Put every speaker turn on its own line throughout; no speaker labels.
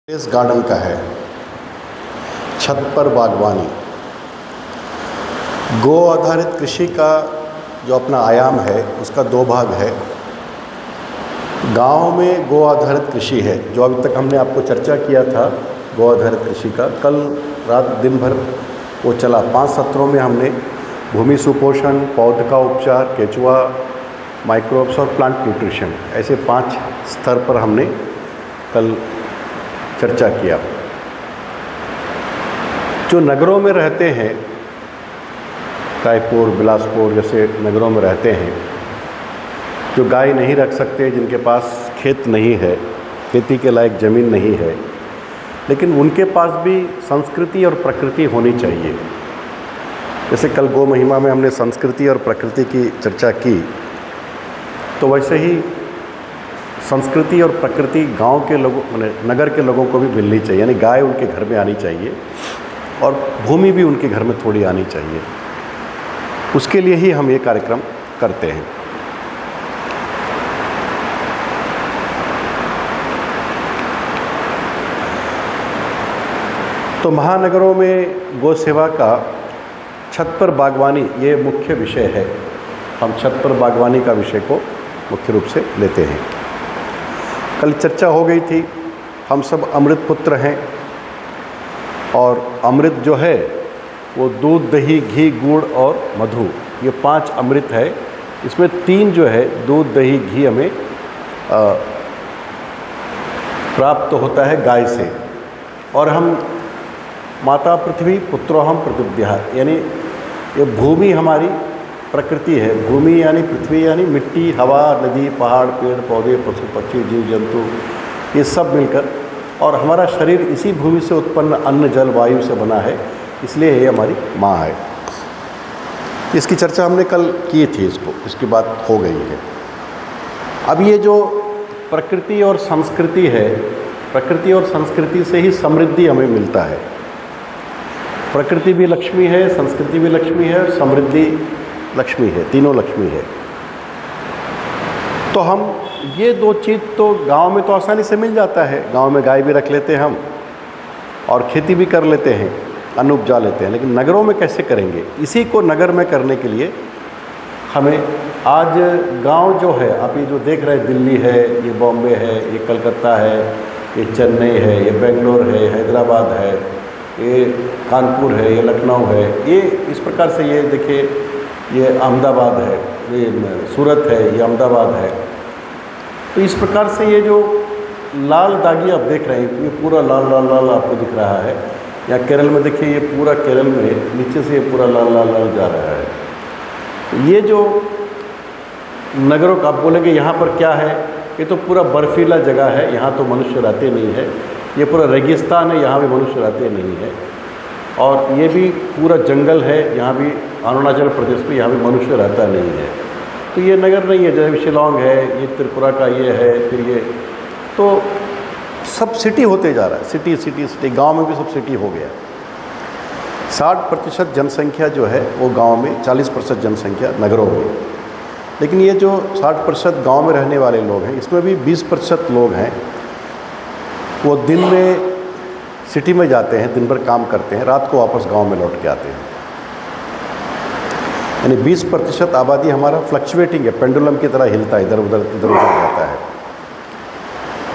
इस गार्डन का है, छत पर बागवानी। गो आधारित कृषि का जो अपना आयाम है उसका दो भाग है। गांव में गो आधारित कृषि है, जो अभी तक हमने आपको चर्चा किया था गो आधारित कृषि का। कल रात दिन भर वो चला। 5 सत्रों में हमने भूमि सुपोषण, पौध का उपचार, केचुआ, माइक्रोब्स और प्लांट न्यूट्रिशन, ऐसे 5 स्तर पर हमने कल चर्चा किया। जो नगरों में रहते हैं, रायपुर, बिलासपुर जैसे नगरों में रहते हैं, जो गाय नहीं रख सकते, जिनके पास खेत नहीं है, खेती के लायक ज़मीन नहीं है, लेकिन उनके पास भी संस्कृति और प्रकृति होनी चाहिए। जैसे कल गो महिमा में हमने संस्कृति और प्रकृति की चर्चा की, तो वैसे ही संस्कृति और प्रकृति गांव के लोगों, नगर के लोगों को भी मिलनी चाहिए। यानी गाय उनके घर में आनी चाहिए और भूमि भी उनके घर में थोड़ी आनी चाहिए। उसके लिए ही हम ये कार्यक्रम करते हैं। तो महानगरों में गो सेवा का छत पर बागवानी ये मुख्य विषय है। हम छत पर बागवानी का विषय को मुख्य रूप से लेते हैं। कल चर्चा हो गई थी, हम सब अमृत पुत्र हैं और अमृत जो है वो दूध, दही, घी, गुड़ और मधु, ये 5 अमृत है। इसमें 3 जो है दूध, दही, घी हमें प्राप्त होता है गाय से। और हम माता पृथ्वी पुत्रोहम प्रतिव्याह, यानी ये भूमि हमारी प्रकृति है। भूमि यानी पृथ्वी, यानी मिट्टी, हवा, नदी, पहाड़, पेड़ पौधे, पशु पक्षी, जीव जंतु, ये सब मिलकर, और हमारा शरीर इसी भूमि से उत्पन्न अन्न, जल, वायु से बना है, इसलिए ये हमारी माँ है। इसकी चर्चा हमने कल की थी, इसकी बात हो गई है। अब ये जो प्रकृति और संस्कृति है, प्रकृति और संस्कृति से ही समृद्धि हमें मिलता है। प्रकृति भी लक्ष्मी है, संस्कृति भी लक्ष्मी है, समृद्धि लक्ष्मी है, तीनों लक्ष्मी है। तो हम ये 2 चीज़ तो गांव में तो आसानी से मिल जाता है। गांव में गाय भी रख लेते हैं हम और खेती भी कर लेते हैं, अन्न उपजा लेते हैं। लेकिन नगरों में कैसे करेंगे? इसी को नगर में करने के लिए हमें आज गांव जो है, आप ये जो देख रहे हैं, दिल्ली है, ये बॉम्बे है, ये कलकत्ता है, ये चेन्नई है, ये बेंगलोर है, हैदराबाद है, ये कानपुर है, ये लखनऊ है, ये इस प्रकार से, ये देखिए ये अहमदाबाद है, ये सूरत है, ये अहमदाबाद है। तो इस प्रकार से ये जो लाल दागी आप देख रहे हैं, ये पूरा लाल लाल लाल आपको दिख रहा है। या केरल में देखिए, ये पूरा केरल में नीचे से ये पूरा लाल लाल लाल जा रहा है। तो ये जो नगरों का आप बोलेंगे यहाँ पर क्या है, ये तो पूरा बर्फीला जगह है, यहाँ तो मनुष्य रहते नहीं है। ये पूरा रेगिस्तान है, यहाँ भी मनुष्य रहते नहीं है। और ये भी पूरा जंगल है, यहाँ भी अरुणाचल प्रदेश में, यहाँ भी मनुष्य रहता नहीं है। तो ये नगर नहीं है। जैसे शिलांग है, ये त्रिपुरा का ये है, फिर ये तो सब सिटी होते जा रहा है। सिटी सिटी सिटी, गांव में भी सब सिटी हो गया। 60% जनसंख्या जो है वो गांव में, 40% जनसंख्या नगरों में। लेकिन ये जो 60% गांव में रहने वाले लोग हैं, इसमें भी 20% लोग हैं वो दिन में सिटी में जाते हैं, दिन भर काम करते हैं, रात को वापस गांव में लौट के आते हैं। यानी 20% आबादी हमारा फ्लक्चुएटिंग है, पेंडुलम की तरह हिलता है, इधर उधर जाता है।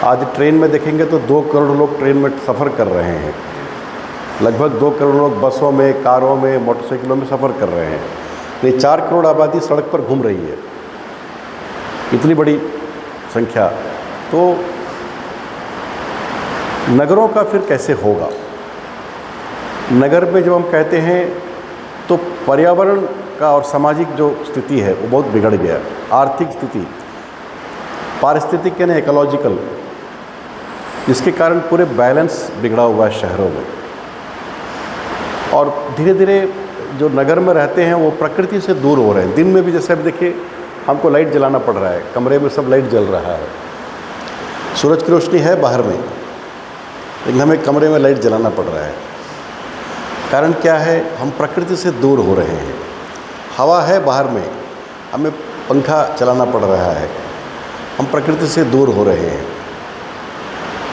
आज ट्रेन में देखेंगे तो 2 करोड़ लोग ट्रेन में सफ़र कर रहे हैं। लगभग 2 करोड़ लोग बसों में, कारों में, मोटरसाइकिलों में सफ़र कर रहे हैं। ये 4 करोड़ आबादी सड़क पर घूम रही है, इतनी बड़ी संख्या। तो नगरों का फिर कैसे होगा? नगर में जब हम कहते हैं तो पर्यावरण का और सामाजिक जो स्थिति है वो बहुत बिगड़ गया। आर्थिक स्थिति, पारिस्थितिक यानी इकोलॉजिकल, जिसके कारण पूरे बैलेंस बिगड़ा हुआ है शहरों में। और धीरे धीरे जो नगर में रहते हैं वो प्रकृति से दूर हो रहे हैं। दिन में भी जैसे अब देखिए, हमको लाइट जलाना पड़ रहा है, कमरे में सब लाइट जल रहा है, सूरज की रोशनी है बाहर में, लेकिन हमें कमरे में लाइट जलाना पड़ रहा है। कारण क्या है? हम प्रकृति से दूर हो रहे हैं। हवा है बाहर में, हमें पंखा चलाना पड़ रहा है, हम प्रकृति से दूर हो रहे हैं।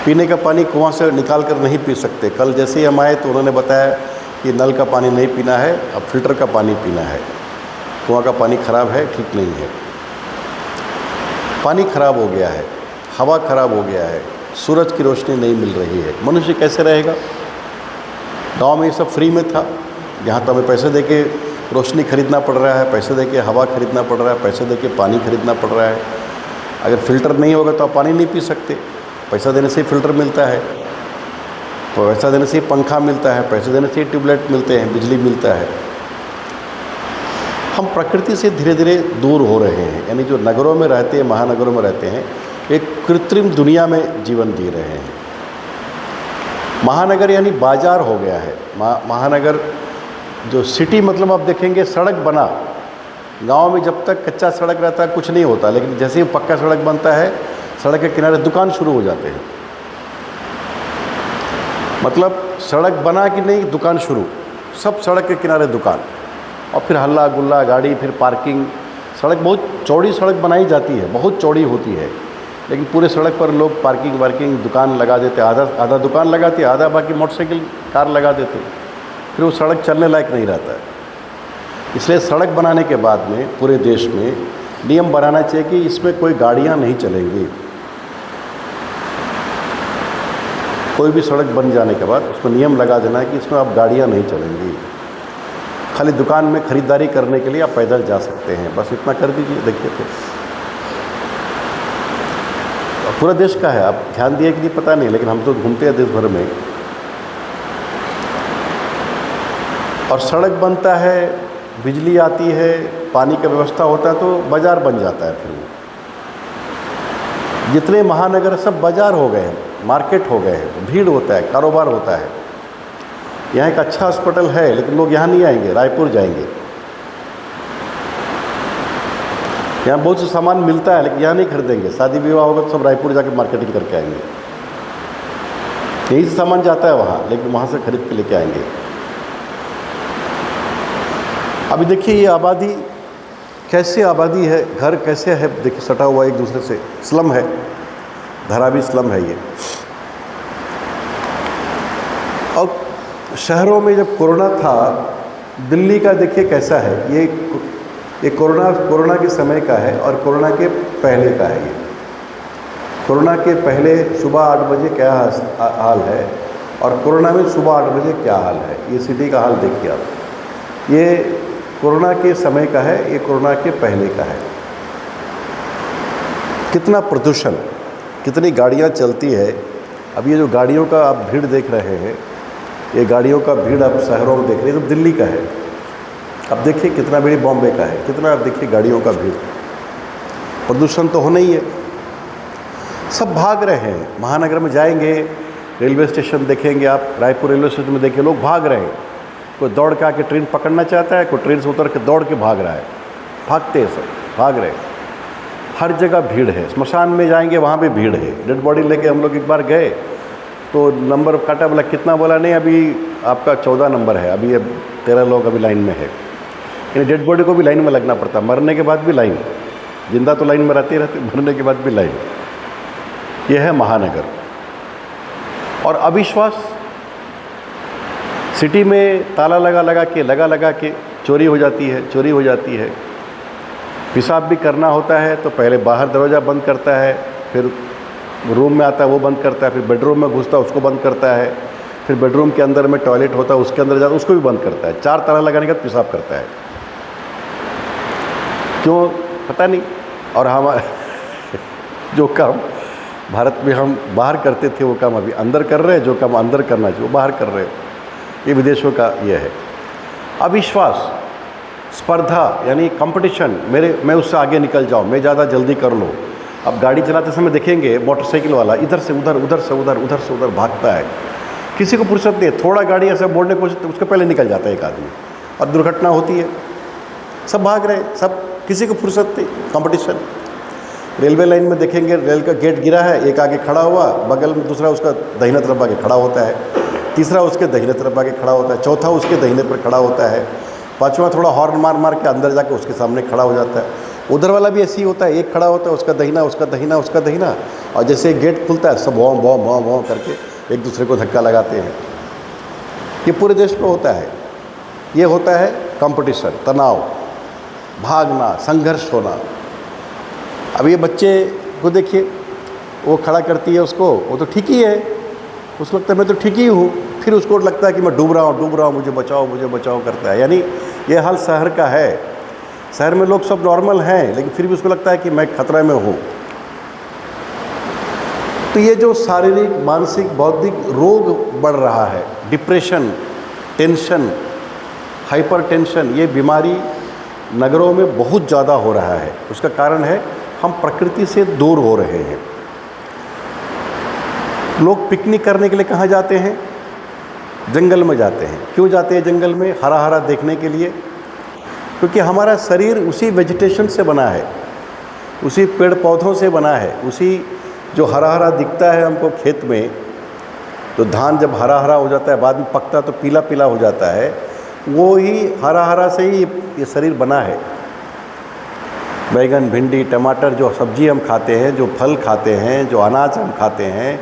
पीने का पानी कुआं से निकाल कर नहीं पी सकते। कल जैसे ही हम आए तो उन्होंने बताया कि नल का पानी नहीं पीना है, अब फिल्टर का पानी पीना है, कुआं का पानी ख़राब है, ठीक नहीं है। पानी खराब हो गया है, हवा खराब हो गया है, सूरज की रोशनी नहीं मिल रही है, मनुष्य कैसे रहेगा? गांव में ये सब फ्री में था, यहाँ तो हमें पैसे देके रोशनी खरीदना पड़ रहा है, पैसे देके हवा खरीदना पड़ रहा है, पैसे देके पानी खरीदना पड़ रहा है। अगर फ़िल्टर नहीं होगा तो आप पानी नहीं पी सकते। पैसा देने से ही फ़िल्टर मिलता है, तो पैसा देने से ही पंखा मिलता है, पैसे देने से ही ट्यूबलाइट मिलते हैं, बिजली मिलता है। हम प्रकृति से धीरे धीरे दूर हो रहे हैं, यानी जो नगरों में रहते हैं, महानगरों में रहते हैं, एक कृत्रिम दुनिया में जीवन जी रहे हैं। महानगर यानी बाजार हो गया है। महानगर जो सिटी, मतलब आप देखेंगे सड़क बना, गांव में जब तक कच्चा सड़क रहता है कुछ नहीं होता, लेकिन जैसे ही पक्का सड़क बनता है, सड़क के किनारे दुकान शुरू हो जाते हैं। मतलब सड़क बना कि नहीं, दुकान शुरू, सब सड़क के किनारे दुकान, और फिर हल्ला गुल्ला गाड़ी, फिर पार्किंग। सड़क बहुत चौड़ी सड़क बनाई जाती है, बहुत चौड़ी होती है, लेकिन पूरे सड़क पर लोग पार्किंग वार्किंग दुकान लगा देते, आधा दुकान लगाते, आधा बाकी मोटरसाइकिल कार लगा देते, फिर वो सड़क चलने लायक नहीं रहता है। इसलिए सड़क बनाने के बाद में पूरे देश में नियम बनाना चाहिए कि इसमें कोई गाड़ियाँ नहीं चलेंगी। कोई भी सड़क बन जाने के बाद उसमें नियम लगा देना है कि इसमें अब गाड़ियाँ नहीं चलेंगी, खाली दुकान में ख़रीदारी करने के लिए आप पैदल जा सकते हैं, बस इतना कर दीजिए। देखिए तो पूरा देश का है, आप ध्यान दिए कि नहीं पता नहीं, लेकिन हम तो घूमते हैं देश भर में, और सड़क बनता है, बिजली आती है, पानी का व्यवस्था होता है, तो बाज़ार बन जाता है। फिर जितने महानगर सब बाज़ार हो गए हैं, मार्केट हो गए हैं, भीड़ होता है, कारोबार होता है। यहाँ एक अच्छा हॉस्पिटल है, लेकिन लोग यहाँ नहीं आएंगे, रायपुर जाएंगे। यहाँ बहुत से सामान मिलता है, लेकिन यहाँ नहीं खरीदेंगे। शादी विवाह होगा तो सब रायपुर जाके मार्केटिंग करके आएंगे। यही से सामान जाता है वहाँ, लेकिन वहाँ से खरीद के लेके आएंगे। अभी देखिए ये आबादी कैसे आबादी है, घर कैसे है, देखिए सटा हुआ एक दूसरे से, स्लम है, धारावी स्लम है ये। और शहरों में जब कोरोना था, दिल्ली का देखिए कैसा है, ये कोरोना के समय का है और कोरोना के पहले का है। ये कोरोना के पहले सुबह 8 बजे क्या हाल है और कोरोना में सुबह 8 बजे क्या हाल है, ये सिटी का हाल देखिए आप। ये कोरोना के समय का है, ये कोरोना के पहले का है। कितना प्रदूषण, कितनी गाड़ियाँ चलती है। अब ये जो गाड़ियों का आप भीड़ देख रहे हैं, ये गाड़ियों का भीड़ आप शहरों में देख रहे हैं, तो दिल्ली का है। अब देखिए कितना भीड़ बॉम्बे का है, कितना आप देखिए गाड़ियों का भीड़। प्रदूषण तो होना ही है, सब भाग रहे हैं। महानगर में जाएंगे, रेलवे स्टेशन देखेंगे आप, रायपुर रेलवे स्टेशन में देखिए लोग भाग रहे हैं। कोई दौड़ के आके ट्रेन पकड़ना चाहता है, कोई ट्रेन से उतर के दौड़ के भाग रहा है, भागते हैं सब, भाग रहे हैं। हर जगह भीड़ है। श्मशान में जाएंगे, वहाँ भी भीड़ है। डेड बॉडी लेके हम लोग एक बार गए तो नंबर काटा, बोला कितना, बोला नहीं अभी आपका 14 नंबर है, अभी 13 लोग अभी लाइन में है। यानी डेड बॉडी को भी लाइन में लगना पड़ता, मरने के बाद भी लाइन, जिंदा तो लाइन में रहते रहते, मरने के बाद भी लाइन। यह है महानगर। और अविश्वास, सिटी में ताला लगा के चोरी हो जाती है। पेशाब भी करना होता है तो पहले बाहर दरवाज़ा बंद करता है, फिर रूम में आता है वो बंद करता है, फिर बेडरूम में घुसता है उसको बंद करता है, फिर बेडरूम के अंदर में टॉयलेट होता है उसके अंदर जाता है उसको भी बंद करता है। 4 ताला लगाने के बाद पेशाब करता है, क्यों पता नहीं। और हम जो काम भारत में हम बाहर करते थे वो काम अभी अंदर कर रहे हैं, जो काम अंदर करना चाहिए वो बाहर कर रहे हैं। ये विदेशों का ये है। अविश्वास, स्पर्धा यानी कंपटीशन, मैं उससे आगे निकल जाऊँ, मैं ज़्यादा जल्दी कर लूँ। अब गाड़ी चलाते समय देखेंगे मोटरसाइकिल वाला इधर से उधर भागता है, किसी को फुर्सत नहीं है। थोड़ा गाड़ी ऐसे मोड़ने की कोशिश, उसके पहले निकल जाता है एक आदमी और दुर्घटना होती है। सब भाग रहे हैं, सब, किसी को फुर्सत नहीं, कंपटीशन। रेलवे लाइन में देखेंगे, रेल का गेट गिरा है, एक आगे खड़ा हुआ, बगल में दूसरा उसका दाहिने तरफ आके खड़ा होता है, तीसरा उसके दाहिने तरफ आके खड़ा होता है, चौथा उसके दाहिने पर खड़ा होता है, पाँचवा थोड़ा हॉर्न मार मार के अंदर जाके उसके सामने खड़ा हो जाता है। उधर वाला भी ऐसे ही होता है, एक खड़ा होता है, उसका दहीना उसका दहीना उसका दहीना, और जैसे गेट खुलता है सब वॉम वॉम वॉम वॉम करके एक दूसरे को धक्का लगाते हैं। ये पूरे देश में होता है। ये होता है कंपटीशन, तनाव, भागना, संघर्ष होना। अब ये बच्चे को देखिए, वो खड़ा करती है उसको, वो तो ठीक ही है, उसको लगता है मैं तो ठीक ही हूँ, फिर उसको लगता है कि मैं डूब रहा हूँ, मुझे बचाओ करता है। यानी ये हाल शहर का है। शहर में लोग सब नॉर्मल हैं, लेकिन फिर भी उसको लगता है कि मैं खतरे में हूँ। तो ये जो शारीरिक, मानसिक, बौद्धिक रोग बढ़ रहा है, डिप्रेशन, टेंशन, हाइपर टेंशन, ये बीमारी नगरों में बहुत ज़्यादा हो रहा है। उसका कारण है हम प्रकृति से दूर हो रहे हैं। लोग पिकनिक करने के लिए कहाँ जाते हैं? जंगल में जाते हैं। क्यों जाते हैं जंगल में? हरा हरा देखने के लिए। क्योंकि हमारा शरीर उसी वेजिटेशन से बना है, उसी पेड़ पौधों से बना है, उसी जो हरा हरा दिखता है हमको खेत में, तो धान जब हरा हरा हो जाता है, बाद में पकता तो पीला पीला हो जाता है, वो ही हरा हरा से ही ये शरीर बना है। बैगन, भिंडी, टमाटर, जो सब्जी हम खाते हैं, जो फल खाते हैं, जो अनाज हम खाते हैं,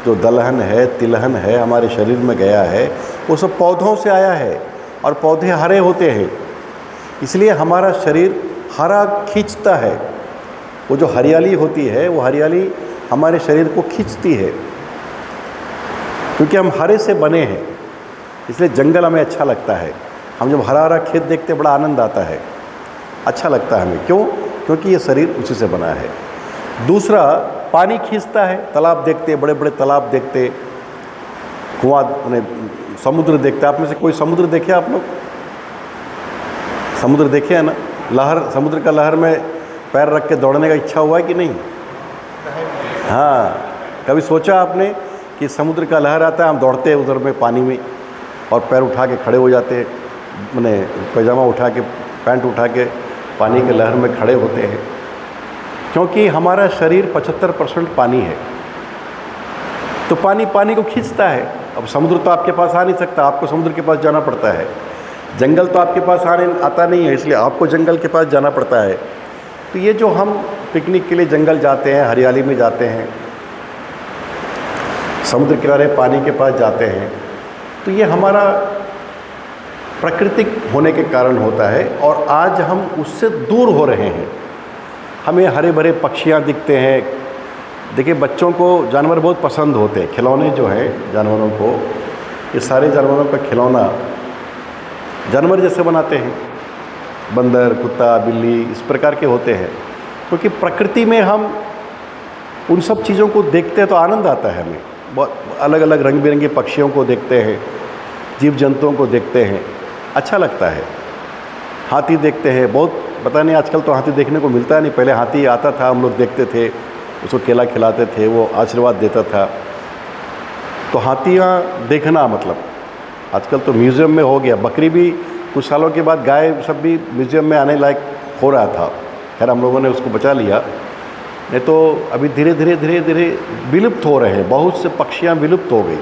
जो दलहन है, तिलहन है, हमारे शरीर में गया है, वो सब पौधों से आया है। और पौधे हरे होते हैं, इसलिए हमारा शरीर हरा खींचता है। वो जो हरियाली होती है, वो हरियाली हमारे शरीर को खींचती है, क्योंकि हम हरे से बने हैं। इसलिए जंगल हमें अच्छा लगता है। हम जब हरा हरा खेत देखते बड़ा आनंद आता है, अच्छा लगता है हमें। क्यों? क्योंकि ये शरीर उसी से बना है। दूसरा, पानी खींचता है। तालाब देखते, बड़े बड़े तालाब देखते, कुआं, समुद्र देखते। आप में से कोई समुद्र देखे आप लोग? समुद्र देखे है ना? लहर, समुद्र का लहर में पैर रख के दौड़ने का इच्छा हुआ है कि नहीं? हाँ, कभी सोचा आपने कि समुद्र का लहर आता है, हम दौड़ते हैं उधर में पानी में, और पैर उठा के खड़े हो जाते हैं, मैंने पैजामा उठा के, पैंट उठा के पानी के लहर में खड़े होते हैं। क्योंकि हमारा शरीर 75% पानी है, तो पानी पानी को खींचता है। अब समुद्र तो आपके पास आ नहीं सकता, आपको समुद्र के पास जाना पड़ता है। जंगल तो आपके पास आता नहीं है, इसलिए आपको जंगल के पास जाना पड़ता है। तो ये जो हम पिकनिक के लिए जंगल जाते हैं, हरियाली में जाते हैं, समुद्र किनारे पानी के पास जाते हैं, तो ये हमारा प्राकृतिक होने के कारण होता है। और आज हम उससे दूर हो रहे हैं। हमें हरे भरे पक्षियाँ दिखते हैं। देखिए, बच्चों को जानवर बहुत पसंद होते हैं। खिलौने जो हैं जानवरों को, ये सारे जानवरों का खिलौना जानवर जैसे बनाते हैं, बंदर, कुत्ता, बिल्ली, इस प्रकार के होते हैं। क्योंकि प्रकृति में हम उन सब चीज़ों को देखते हैं तो आनंद आता है हमें। बहुत अलग अलग रंग बिरंगे पक्षियों को देखते हैं, जीव जंतुओं को देखते हैं, अच्छा लगता है। हाथी देखते हैं, बहुत, पता नहीं आजकल तो हाथी देखने को मिलता नहीं। पहले हाथी आता था, हम लोग देखते थे, उसको केला खिलाते थे, वो आशीर्वाद देता था। तो हाथियाँ देखना मतलब आजकल तो म्यूज़ियम में हो गया। बकरी भी कुछ सालों के बाद, गाय सब भी म्यूज़ियम में आने लायक हो रहा था। खैर हम लोगों ने उसको बचा लिया, नहीं तो अभी धीरे धीरे विलुप्त हो रहे हैं। बहुत से पक्षियाँ विलुप्त हो गई,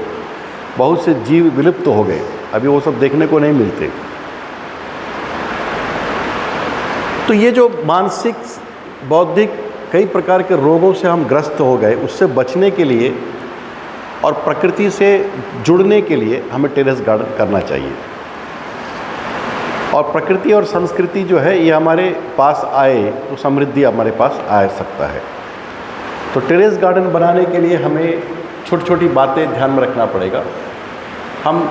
बहुत से जीव विलुप्त हो गए, अभी वो सब देखने को नहीं मिलते। तो ये जो मानसिक, बौद्धिक कई प्रकार के रोगों से हम ग्रस्त हो गए, उससे बचने के लिए और प्रकृति से जुड़ने के लिए हमें टेरेस गार्डन करना चाहिए। और प्रकृति और संस्कृति जो है ये हमारे पास आए तो समृद्धि हमारे पास आ सकता है। तो टेरेस गार्डन बनाने के लिए हमें छोटी छोटी बातें ध्यान में रखना पड़ेगा। हम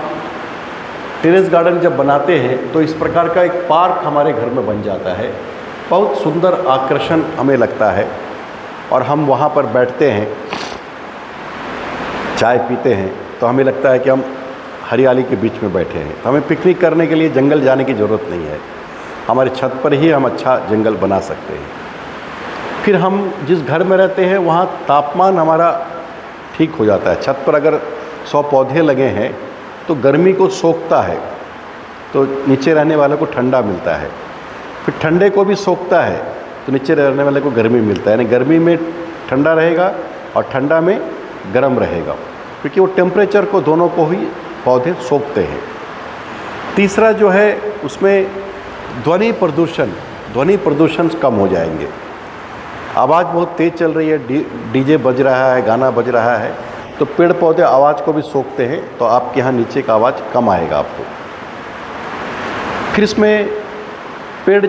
टेरेस गार्डन जब बनाते हैं तो इस प्रकार का एक पार्क हमारे घर में बन जाता है। बहुत सुंदर आकर्षण हमें लगता है, और हम वहाँ पर बैठते हैं, चाय पीते हैं, तो हमें लगता है कि हम हरियाली के बीच में बैठे हैं। तो हमें पिकनिक करने के लिए जंगल जाने की ज़रूरत नहीं है, हमारे छत पर ही हम अच्छा जंगल बना सकते हैं। फिर हम जिस घर में रहते हैं वहाँ तापमान हमारा ठीक हो जाता है। छत पर अगर 100 पौधे लगे हैं तो गर्मी को सोखता है, तो नीचे रहने वाले को ठंडा मिलता है। फिर ठंडे को भी सोखता है, तो नीचे रहने वाले को गर्मी मिलता है। यानी गर्मी में ठंडा रहेगा और ठंडा में गर्म रहेगा, क्योंकि वो टेम्परेचर को दोनों को ही पौधे सोखते हैं। तीसरा जो है उसमें ध्वनि प्रदूषण कम हो जाएंगे। आवाज़ बहुत तेज़ चल रही है, डीजे बज रहा है, गाना बज रहा है, तो पेड़ पौधे आवाज़ को भी सोखते हैं, तो आपके यहाँ नीचे का आवाज़ कम आएगा आपको। फिर इसमें पेड़,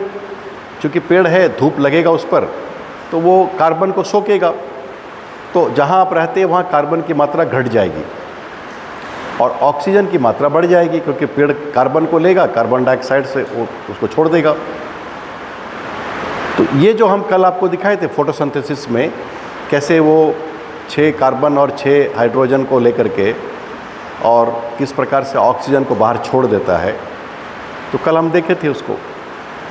चूँकि पेड़ है, धूप लगेगा उस पर तो वो कार्बन को सोखेगा, तो जहाँ आप रहते हैं वहाँ कार्बन की मात्रा घट जाएगी और ऑक्सीजन की मात्रा बढ़ जाएगी, क्योंकि पेड़ कार्बन को लेगा, कार्बन डाइऑक्साइड से वो उसको छोड़ देगा। तो ये जो हम कल आपको दिखाए थे फोटोसिंथेसिस में, कैसे वो 6 कार्बन और 6 हाइड्रोजन को लेकर के और किस प्रकार से ऑक्सीजन को बाहर छोड़ देता है, तो कल हम देखे थे उसको।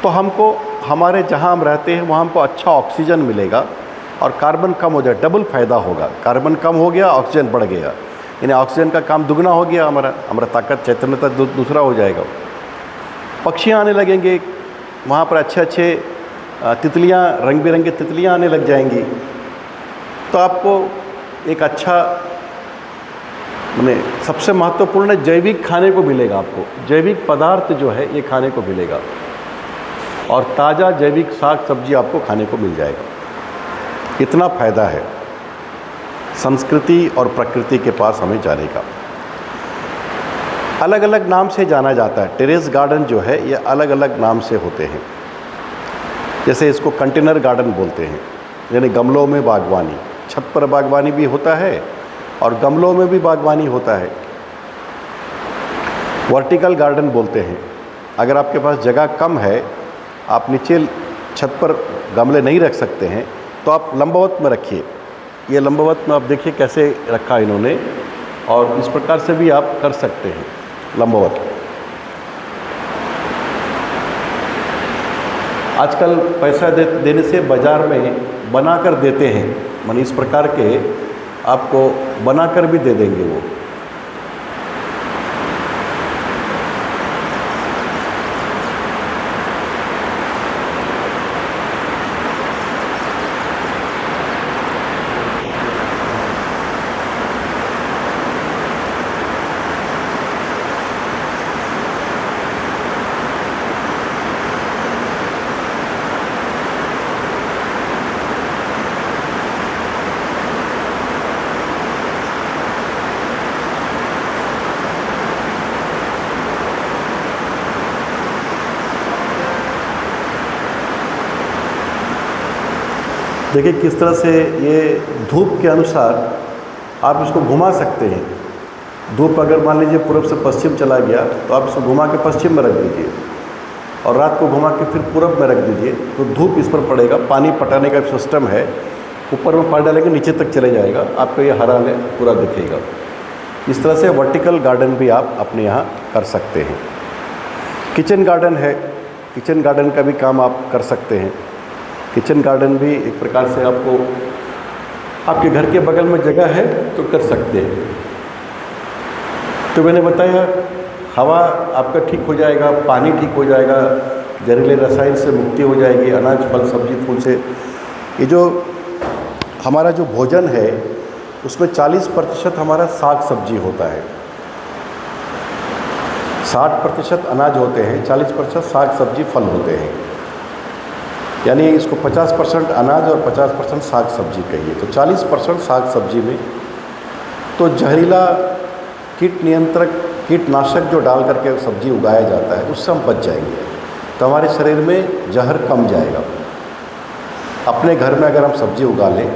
तो हमको हमारे जहाँ हम रहते हैं वहाँ हमको अच्छा ऑक्सीजन मिलेगा और कार्बन कम हो जाए, डबल फ़ायदा होगा। कार्बन कम हो गया, ऑक्सीजन बढ़ गया, यानी ऑक्सीजन का काम दुगना हो गया, हमारा ताकत चैतन्यता दूसरा हो जाएगा। पक्षियाँ आने लगेंगे, वहाँ पर अच्छे तितलियाँ, रंग बिरंगी तितलियाँ आने लग जाएंगी, तो आपको एक अच्छा, माने सबसे महत्वपूर्ण जैविक खाने को मिलेगा। आपको जैविक पदार्थ जो है ये खाने को मिलेगा और ताज़ा जैविक साग सब्जी आपको खाने को मिल जाएगा। इतना फ़ायदा है संस्कृति और प्रकृति के पास हमें जाने का। अलग अलग नाम से जाना जाता है। टेरेस गार्डन जो है ये अलग अलग नाम से होते हैं। जैसे इसको कंटेनर गार्डन बोलते हैं, यानी गमलों में बागवानी, छत पर बागवानी भी होता है और गमलों में भी बागवानी होता है। वर्टिकल गार्डन बोलते हैं, अगर आपके पास जगह कम है, आप नीचे छत पर गमले नहीं रख सकते हैं, तो आप लंबवत में रखिए। ये लंबवत में आप देखिए कैसे रखा इन्होंने, और इस प्रकार से भी आप कर सकते हैं लंबवत। आजकल पैसा देने से बाज़ार में बनाकर देते हैं, माने इस प्रकार के आपको बनाकर भी दे देंगे वो। देखिए किस तरह से ये धूप के अनुसार आप इसको घुमा सकते हैं। धूप अगर मान लीजिए पूर्व से पश्चिम चला गया, तो आप इसको घुमा के पश्चिम में रख दीजिए और रात को घुमा के फिर पूरब में रख दीजिए, तो धूप इस पर पड़ेगा। पानी पटाने का सिस्टम है, ऊपर में पानी डालेंगे नीचे तक चले जाएगा, आपको ये हरा पूरा दिखेगा। इस तरह से वर्टिकल गार्डन भी आप अपने यहाँ कर सकते हैं। किचन गार्डन है, किचन गार्डन का भी काम आप कर सकते हैं। किचन गार्डन भी एक प्रकार से आपको, आपके घर के बगल में जगह है तो कर सकते हैं। तो मैंने बताया हवा आपका ठीक हो जाएगा, पानी ठीक हो जाएगा, जहरीले रसायन से मुक्ति हो जाएगी, अनाज फल सब्जी फूल से। ये जो हमारा जो भोजन है उसमें 40% हमारा साग सब्जी होता है, 60% अनाज होते हैं, 40% साग सब्जी फल होते हैं। यानी इसको 50% अनाज और 50% साग सब्जी कहिए, तो 40% साग सब्जी में तो जहरीला कीट नियंत्रक कीटनाशक जो डाल करके सब्जी उगाया जाता है उससे हम बच जाएंगे, तो हमारे शरीर में जहर कम जाएगा। अपने घर में अगर हम सब्जी उगा लें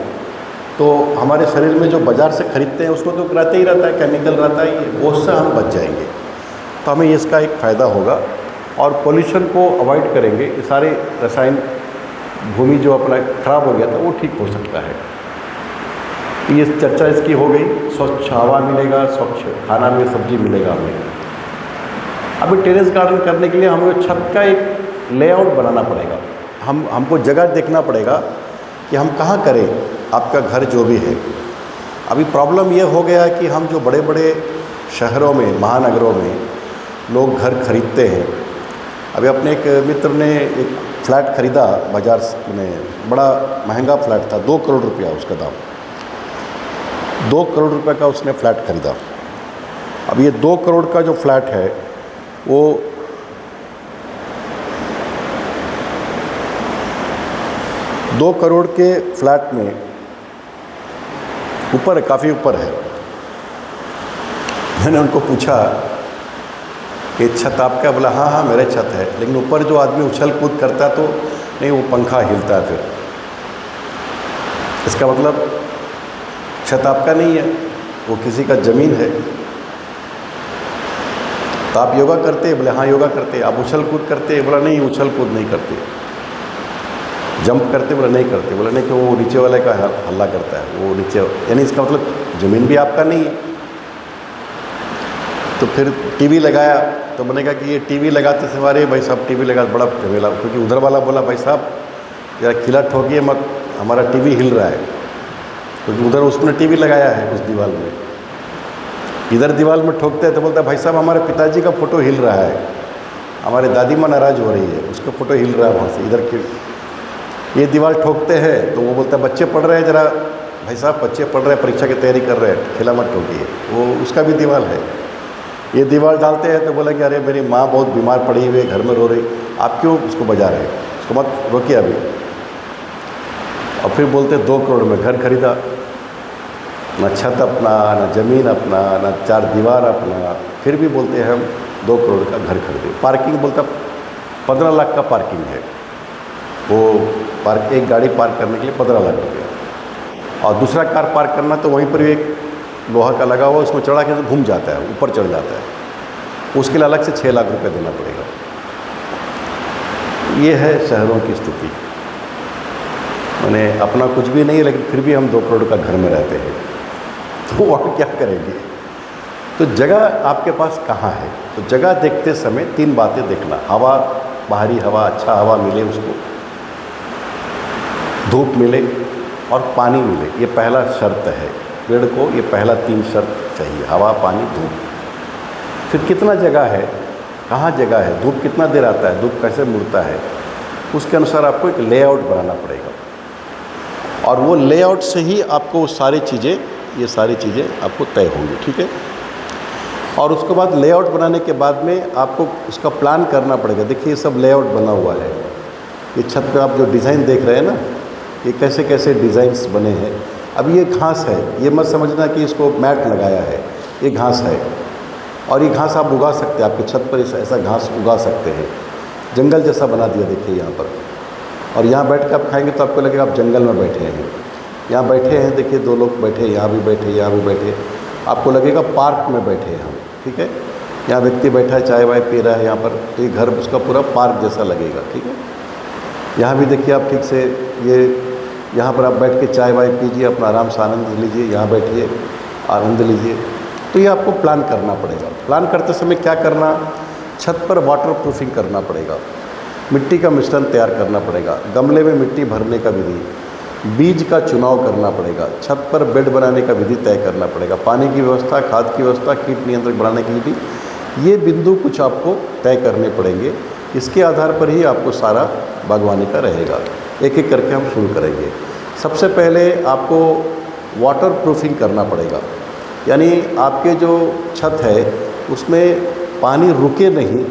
तो हमारे शरीर में जो बाज़ार से खरीदते हैं उसमें तो रहता ही रहता है, केमिकल रहता है, वो उससे हम बच जाएंगे। तो हमें इसका एक फ़ायदा होगा और पोल्यूशन को अवॉइड करेंगे। ये सारे रसायन, भूमि जो अपना ख़राब हो गया था वो ठीक हो सकता है। ये चर्चा इसकी हो गई। स्वच्छ हवा मिलेगा, स्वच्छ खाना में सब्जी मिलेगा हमें। अभी टेरेस गार्डन करने के लिए हमें छत का एक लेआउट बनाना पड़ेगा। हमको जगह देखना पड़ेगा कि हम कहाँ करें आपका घर जो भी है। अभी प्रॉब्लम ये हो गया कि हम जो बड़े बड़े शहरों में, महानगरों में लोग घर खरीदते हैं। अभी अपने एक मित्र ने एक फ्लैट खरीदा बाज़ार में, बड़ा महंगा फ्लैट था, 2 करोड़ रुपया उसका दाम, 2 करोड़ रुपए का उसने फ्लैट खरीदा। अब ये 2 करोड़ का जो फ्लैट है वो 2 करोड़ के फ्लैट में ऊपर काफ़ी ऊपर है। मैंने उनको पूछा कि छत आपका? बोला हाँ हाँ मेरे छत है, लेकिन ऊपर जो आदमी उछल कूद करता तो नहीं, वो पंखा हिलता है। फिर इसका मतलब छत आपका नहीं है, वो किसी का ज़मीन है। तो आप योगा करते हैं? बोले हाँ योगा करते। आप उछल कूद करते? बोला नहीं उछल कूद नहीं करते। जंप करते? बोला नहीं करते। बोला नहीं, कि वो नीचे वाले का हल्ला करता है, वो नीचे, यानी इसका मतलब ज़मीन भी आपका नहीं है। तो फिर टीवी लगाया, तो मैंने कहा कि ये टीवी लगाते समय अरे भाई साहब टीवी लगा, बड़ा झमेला। क्योंकि उधर वाला बोला भाई साहब जरा खिला ठोकिए मत, हमारा टीवी हिल रहा है। क्योंकि उधर उसने टीवी लगाया है उस दीवार में, इधर दीवार में ठोकते हैं तो बोलता है भाई साहब हमारे पिताजी का फ़ोटो हिल रहा है, हमारे दादी माँ नाराज़ हो रही है, उसका फ़ोटो हिल रहा है वहाँ से। इधर की ये दीवार ठोकते हैं तो वो बोलता है बच्चे पढ़ रहे हैं, जरा भाई साहब बच्चे पढ़ रहे हैं, परीक्षा की तैयारी कर रहे हैं, खिला मत ठोकिए। वो उसका भी दीवार है। ये दीवार डालते हैं तो बोला कि अरे मेरी माँ बहुत बीमार पड़ी हुई है, घर में रो रही, आप क्यों उसको बजा रहे हैं, उसको मत रोकिए अभी। और फिर बोलते 2 करोड़ में घर खरीदा, ना छत अपना, ना ज़मीन अपना, ना 4 दीवार अपना, फिर भी बोलते हैं हम 2 करोड़ का घर खरीदे। पार्किंग बोलता 15 लाख का पार्किंग है, वो एक गाड़ी पार्क करने के लिए 15 लाख रुपया। और दूसरा कार पार्क करना तो वहीं पर एक लोहा का लगा हुआ, उसमें चढ़ा के तो घूम जाता है, ऊपर चढ़ जाता है, उसके लिए अलग से 6 लाख रुपये देना पड़ेगा। ये है शहरों की स्थिति। मैंने अपना कुछ भी नहीं है, लेकिन फिर भी हम 2 करोड़ का घर में रहते हैं, तो वहाँ क्या करेंगे? तो जगह आपके पास कहाँ है? तो जगह देखते समय 3 बातें देखना। हवा, बाहरी हवा, अच्छा हवा मिले उसको, धूप मिले और पानी मिले। ये पहला शर्त है पेड़ को, ये पहला 3 शर्त चाहिए, हवा, पानी, धूप। फिर कितना जगह है, कहाँ जगह है, धूप कितना देर आता है, धूप कैसे मुड़ता है, उसके अनुसार आपको एक लेआउट बनाना पड़ेगा। और वो लेआउट से ही आपको वो सारी चीज़ें, ये सारी चीज़ें आपको तय होंगी, ठीक है। और उसके बाद लेआउट बनाने के बाद में आपको उसका प्लान करना पड़ेगा। देखिए ये सब लेआउट बना हुआ है, ये छत पे आप जो डिज़ाइन देख रहे हैं ना, ये कैसे कैसे डिज़ाइंस बने हैं। अब ये घास है, ये मत समझना कि इसको मैट लगाया है, ये घास है। और ये घास आप उगा सकते हैं, आपके छत पर ऐसा घास उगा सकते हैं। जंगल जैसा बना दिया देखिए यहाँ पर। और यहाँ बैठ के आप खाएंगे तो आपको लगेगा आप जंगल में बैठे हैं। यहाँ बैठे हैं, देखिए 2 लोग बैठे, यहाँ भी बैठे, यहाँ भी बैठे, आपको लगेगा पार्क में बैठे हैं हम, ठीक है। यहाँ व्यक्ति बैठा है, चाय वाय पी रहा है यहाँ पर, तो ये घर उसका पूरा पार्क जैसा लगेगा, ठीक है। यहाँ भी देखिए आप ठीक से, ये यहाँ पर आप बैठ के चाय वाय पीजिए, अपना आराम से आनंद लीजिए, यहाँ बैठिए, आनंद लीजिए। तो ये आपको प्लान करना पड़ेगा। प्लान करते समय क्या करना, छत पर वाटर प्रूफिंग करना पड़ेगा, मिट्टी का मिश्रण तैयार करना पड़ेगा, गमले में मिट्टी भरने का विधि, बीज का चुनाव करना पड़ेगा, छत पर बेड बनाने का विधि तय करना पड़ेगा, पानी की व्यवस्था, खाद की व्यवस्था, कीट नियंत्रण बढ़ाने की विधि, ये बिंदु कुछ आपको तय करने पड़ेंगे। इसके आधार पर ही आपको सारा बागवानी का रहेगा। एक एक करके हम शुरू करेंगे। सबसे पहले आपको वाटर प्रूफिंग करना पड़ेगा, यानी आपके जो छत है उसमें पानी रुके नहीं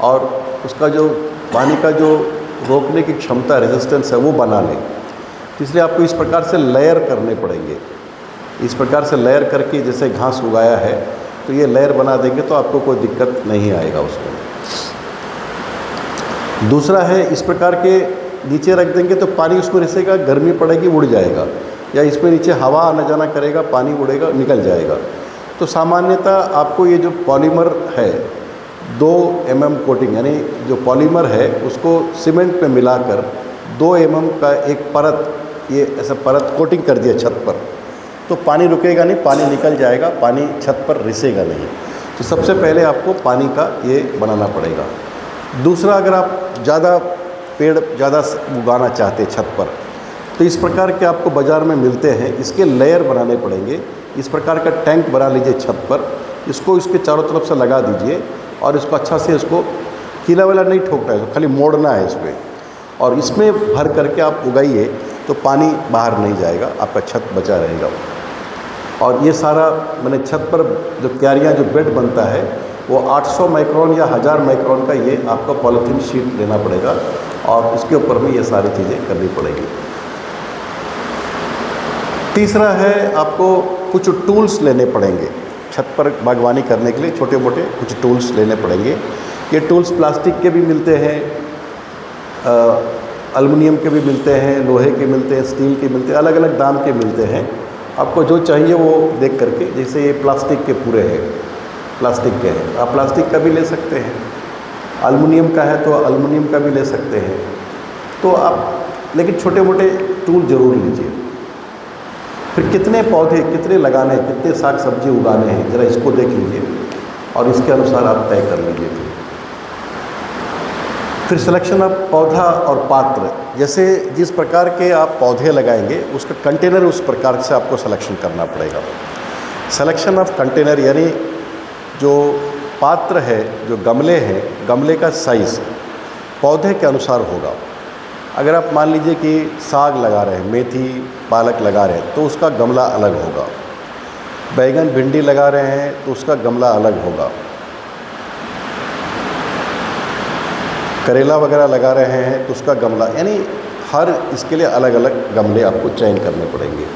और उसका जो पानी का जो रोकने की क्षमता, रेजिस्टेंस है, वो बना लें। इसलिए आपको इस प्रकार से लेयर करने पड़ेंगे। इस प्रकार से लेयर करके, जैसे घास उगाया है तो ये लेयर बना देंगे तो आपको कोई दिक्कत नहीं आएगा उसमें। दूसरा है, इस प्रकार के नीचे रख देंगे तो पानी उसमें रिसेगा, गर्मी पड़ेगी उड़ जाएगा, या इसमें नीचे हवा आना जाना करेगा, पानी उड़ेगा, निकल जाएगा। तो सामान्यतः आपको ये जो पॉलीमर है 2 mm कोटिंग, यानी जो पॉलीमर है उसको सीमेंट पे मिलाकर 2 mm का एक परत, ये ऐसा परत कोटिंग कर दिया छत पर, तो पानी रुकेगा नहीं, पानी निकल जाएगा, पानी छत पर रिसेगा नहीं। तो सबसे पहले आपको पानी का ये बनाना पड़ेगा। दूसरा, अगर आप ज़्यादा पेड़ ज़्यादा उगाना चाहते हैं छत पर, तो इस प्रकार के आपको बाज़ार में मिलते हैं, इसके लेयर बनाने पड़ेंगे। इस प्रकार का टैंक बना लीजिए छत पर, इसको इसके चारों तरफ से लगा दीजिए और इसको अच्छा से, इसको कीला वाला नहीं ठोकना है, खाली मोड़ना है इसमें, और इसमें भर करके आप उगाइए तो पानी बाहर नहीं जाएगा, आपका छत बचा रहेगा। और ये सारा मैंने छत पर जो क्यारियाँ, जो बेड बनता है, वो 800 माइक्रोन या 1000 माइक्रोन का ये आपका पॉलीथीन शीट लेना पड़ेगा और इसके ऊपर में ये सारी चीज़ें करनी पड़ेगी। तीसरा है आपको कुछ टूल्स लेने पड़ेंगे छत पर बागवानी करने के लिए, छोटे मोटे कुछ टूल्स लेने पड़ेंगे। ये टूल्स प्लास्टिक के भी मिलते हैं, एल्युमिनियम के भी मिलते हैं, लोहे के मिलते हैं, स्टील के मिलते हैं, अलग अलग दाम के मिलते हैं। आपको जो चाहिए वो देख करके, जैसे ये प्लास्टिक के पूरे हैं, प्लास्टिक के हैं, आप प्लास्टिक का भी ले सकते हैं। एल्युमिनियम का है तो एल्युमिनियम का भी ले सकते हैं। तो आप लेकिन छोटे मोटे टूल ज़रूर लीजिए। फिर कितने पौधे कितने लगाने हैं, कितने साग सब्जी उगाने हैं, ज़रा इसको देख लीजिए और इसके अनुसार आप तय कर लीजिए। फिर सिलेक्शन ऑफ पौधा और पात्र, जैसे जिस प्रकार के आप पौधे लगाएंगे उसका कंटेनर उस प्रकार से आपको सिलेक्शन करना पड़ेगा। सिलेक्शन ऑफ कंटेनर यानी जो पात्र है, जो गमले हैं, गमले का साइज़ पौधे के अनुसार होगा। अगर आप मान लीजिए कि साग लगा रहे हैं, मेथी पालक लगा रहे हैं, तो उसका गमला अलग होगा। बैगन भिंडी लगा रहे हैं तो उसका गमला अलग होगा। करेला वगैरह लगा रहे हैं तो उसका गमला, यानी हर इसके लिए अलग अलग गमले आपको चयन करने पड़ेंगे।